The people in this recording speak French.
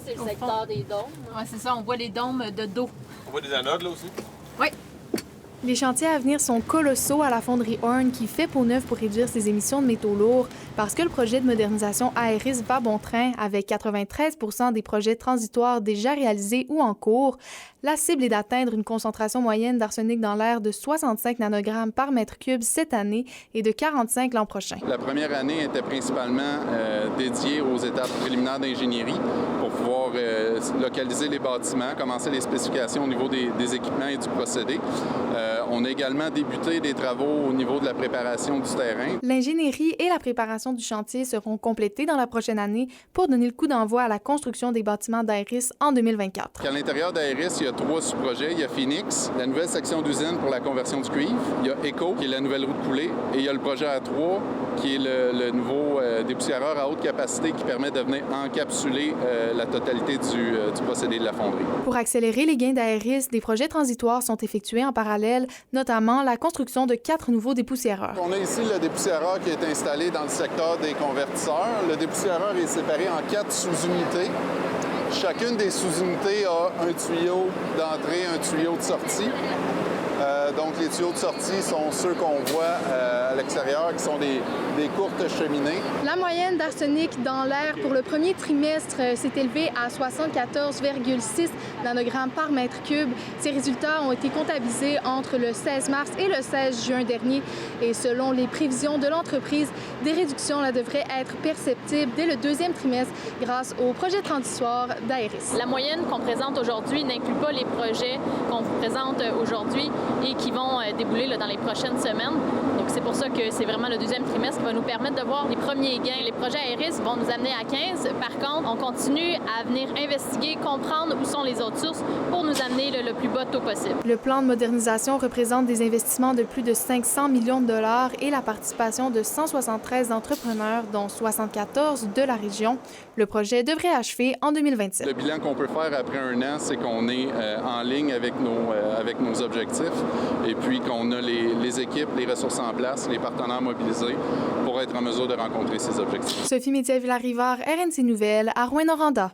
c'est le secteur des dômes. Oui, c'est ça. On voit les dômes de dos. On voit des anodes, là, aussi? Oui. Les chantiers à venir sont colossaux à la fonderie Horn qui fait peau neuve pour réduire ses émissions de métaux lourds parce que le projet de modernisation Aeris va bon train avec 93 % des projets transitoires déjà réalisés ou en cours. La cible est d'atteindre une concentration moyenne d'arsenic dans l'air de 65 nanogrammes par mètre cube cette année et de 45 l'an prochain. La première année était principalement dédiée aux étapes préliminaires d'ingénierie pour pouvoir localiser les bâtiments, commencer les spécifications au niveau des équipements et du procédé. On a également débuté des travaux au niveau de la préparation du terrain. L'ingénierie et la préparation du chantier seront complétées dans la prochaine année pour donner le coup d'envoi à la construction des bâtiments d'Aeris en 2024. À l'intérieur d'Aeris, il y a 3 sous-projets. Il y a Phoenix, la nouvelle section d'usine pour la conversion du cuivre. Il y a ECO, qui est la nouvelle roue de coulée. Et il y a le projet A3, qui est le nouveau dépoussiéreur à haute capacité qui permet de venir encapsuler la totalité du procédé de la fonderie. Pour accélérer les gains d'Aeris, des projets transitoires sont effectués en parallèle, notamment la construction de 4 nouveaux dépoussiéreurs. On a ici le dépoussiéreur qui est installé dans le secteur des convertisseurs. Le dépoussiéreur est séparé en 4 sous-unités. Chacune des sous-unités a un tuyau d'entrée, un tuyau de sortie. Donc, les tuyaux de sortie sont ceux qu'on voit à l'extérieur, qui sont des courtes cheminées. La moyenne d'arsenic dans l'air pour le premier trimestre s'est élevée à 74,6 nanogrammes par mètre cube. Ces résultats ont été comptabilisés entre le 16 mars et le 16 juin dernier. Et selon les prévisions de l'entreprise, des réductions là, devraient être perceptibles dès le 2e trimestre grâce au projet transitoire d'Aeris. La moyenne qu'on présente aujourd'hui n'inclut pas les projets qu'on vous présente aujourd'hui et qui vont débouler là, dans les prochaines semaines. Donc, c'est pour ça que c'est vraiment le 2e trimestre qui va nous permettre de voir les premiers gains. Les projets Aeris vont nous amener à 15. Par contre, on continue à venir investiguer, comprendre où sont les autres sources pour nous amener le plus bas taux possible. Le plan de modernisation représente des investissements de plus de 500 millions de dollars et la participation de 173 entrepreneurs, dont 74 de la région. Le projet devrait achever en 2027. Le bilan qu'on peut faire après un an, c'est qu'on est en ligne avec nos objectifs et puis qu'on a les équipes, les ressources en place, les partenaires mobilisés pour être en mesure de rencontrer ces objectifs. Sophie Métier-Villarivard, RNC Nouvelles, à Rouyn-Noranda.